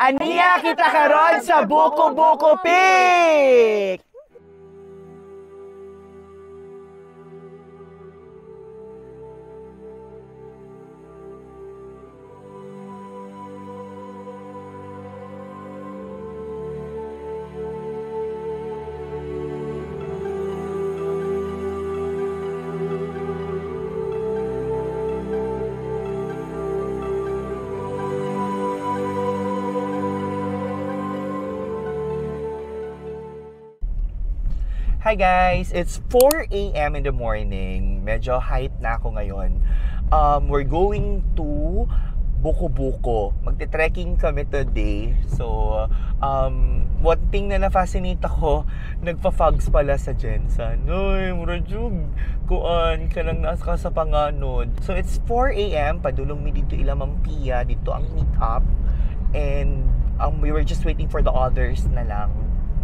Aniya kita karon sa Buko Buko Peak! Hi guys! It's 4 a.m. in the morning. Medyo height na ako ngayon. We're going to Buko Buko. Magte-trekking kami today. So, one thing na na-fascinate ako, nagpa-fogs pala sa Jensen. Uy, muradyog. Kuan ka lang nasa sa panganod. So, it's 4 a.m. Padulong mi dito Ilamampia. Dito ang meet up. And we were just waiting for the others na lang.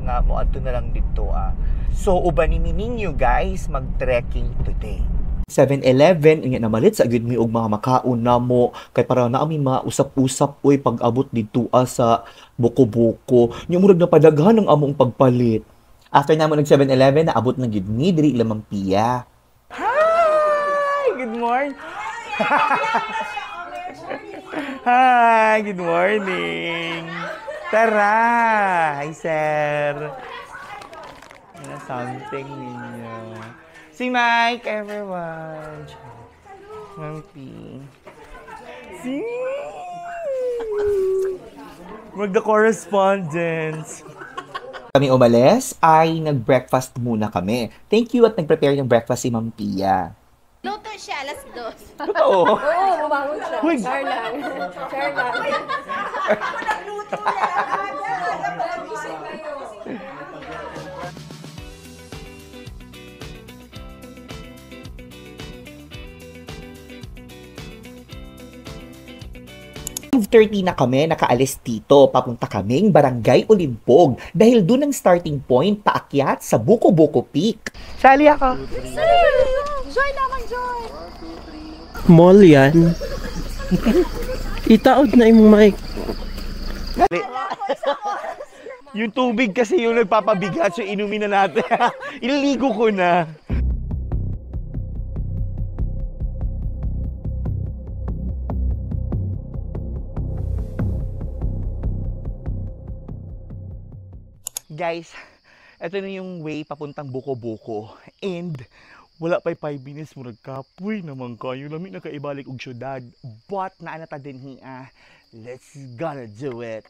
Nga mo ato na lang dito So ubanin ninyo guys mag-trekking today. 7-Eleven nga namalit sa agud mi og mga makaon namo kay para na ami mausap-usap oy pag-abot dito sa Buko Buko. Nya murag napadaghan ang among pagpalit. After namo nag 7-Eleven naabot na gid mi diri Ilamampia. Hi, good morning. Hi, good morning. Tara! Hi, sir! Ano something ninyo? Si Mike, everyone! Mampi. Si! Mag-the correspondence! Kami umalis ay nag-breakfast muna kami. Thank you at nag-prepare ng breakfast si Ma'am Pia. Luto siya, alas 2. Totoo? Oo, bumangon siya. Uy. Char lang. Char lang. Ako nagluto na kami, nakaalis dito. Papunta kaming Barangay Olimpog dahil doon ang starting point paakyat sa Buko Buko Peak. Sali ako. Joy naman, Joy. Mall yan. Itaod na yung mic. Yung tubig kasi yung nagpapabigat, so inumin na natin. Ililigo ko na. Guys, ito na yung way papuntang Buko Buko. And wala pa'y 5 minutes mo nagkapoy naman kayo. Lamig na kaibalik og syudad. But naanata din hiya. Let's gonna do it.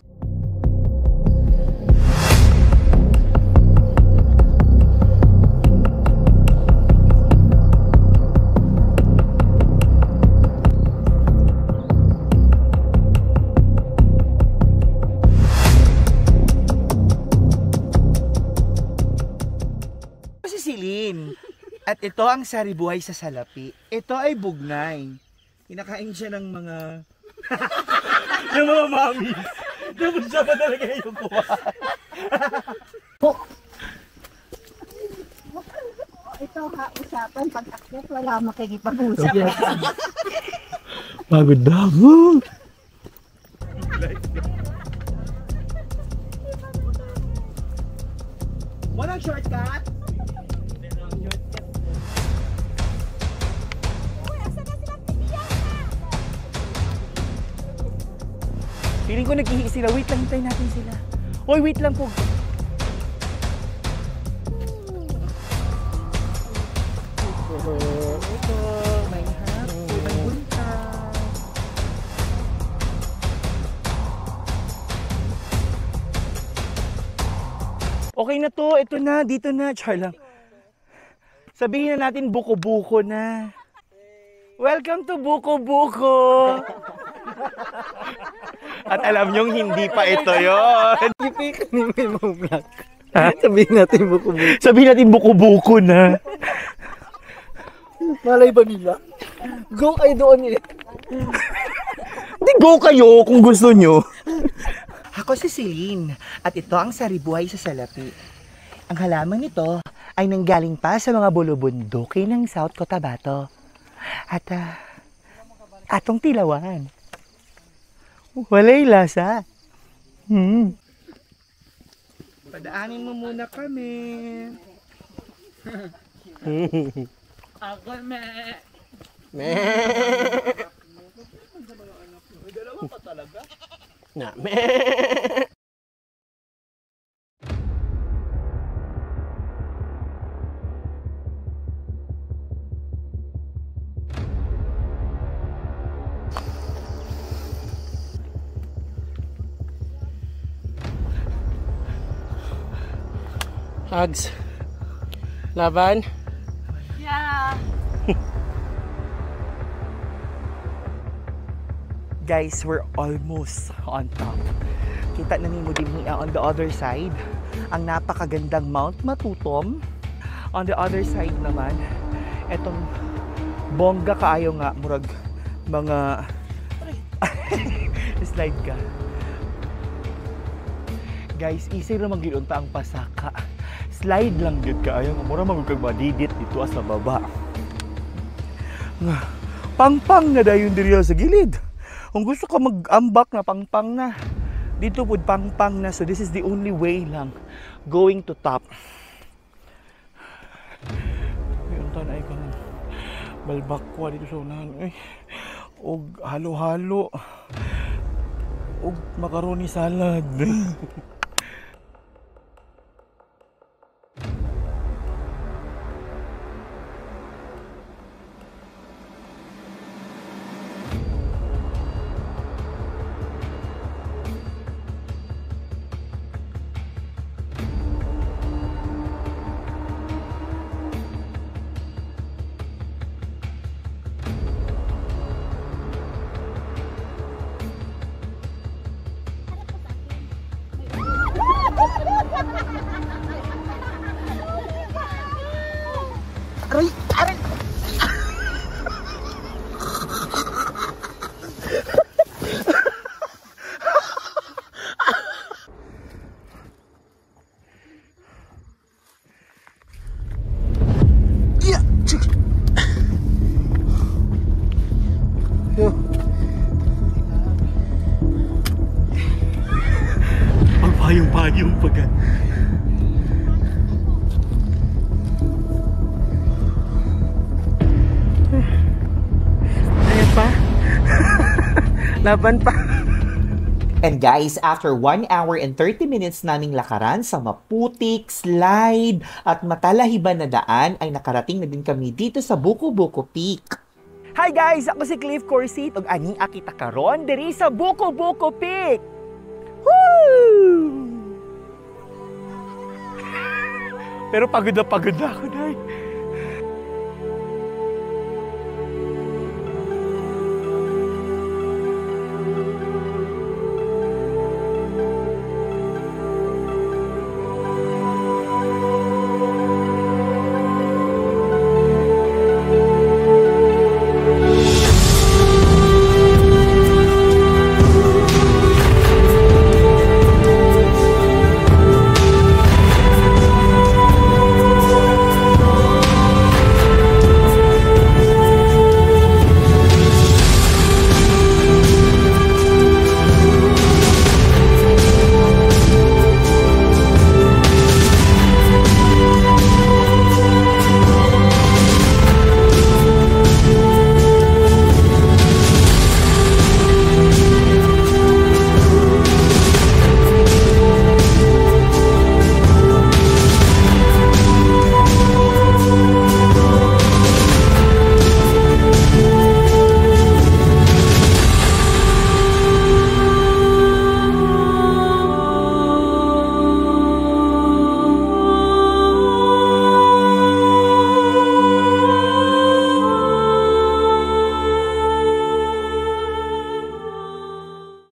At ito ang saribuhay sa salapi. Ito ay bugnay. Kinakain siya ng mga ng mga mami. Dapat siya pa talaga yung kuha. Ito usapan pag-akyat wala makikipag-usap. Pagod na. Walang shortcut? Feeling ko nag-ihi sila. Wait lang, hintayin natin sila. Hoy, wait lang po. Ito, may hapo, may bunta. Okay na to, ito na, dito na. Char lang. Sabihin na natin Buko Buko na. Welcome to Buko Buko! At alam nyong hindi pa ito yun. Ipik ni Memo Black. Sabihin natin Buko Buko. Sabihin natin Buko Buko na. Malay ba nila? Go kayo doon eh. Hindi, go kayo kung gusto nyo. Ako si Celine at ito ang saribuhay sa salapi. Ang halaman nito ay nanggaling pa sa mga bulubundukin ng South Cotabato. At atong tilawan. Walay lasa. Padaanin mo muna kami. Ako, me. Me. Dalawa pa talaga? Na, me. Hugs. Laban. Yeah. Guys, we're almost on top. Kita na mo din on the other side, ang napakagandang Mount Matutom. On the other side naman, etong bongga kaayo nga, murag mga slide ka. Guys, easy na mag-iunta ang pasaka. Slide lang yun kaayo, mura magkag madidit dito sa baba. Pangpang na dayon diriya sa gilid. Kung gusto ka mag-ambak na pangpang na, dito would pangpang na. So this is the only way lang going to top. Yung tanay ko ng balbakwa dito sa unahan. Og halo-halo. Og macaroni salad. Aray! Aray! Yeah! Yo! Pagpayong-payong pagka. Laban pa. And guys, after 1 hour and 30 minutes naming lakaran sa maputik, slide, at matalahiban na daan, ay nakarating na din kami dito sa Buko Buko Peak. Hi guys! Ako si Cliff Corsit ug ani akita karon diri sa Buko Buko Peak. Woo! Pero pagod na ako, dai.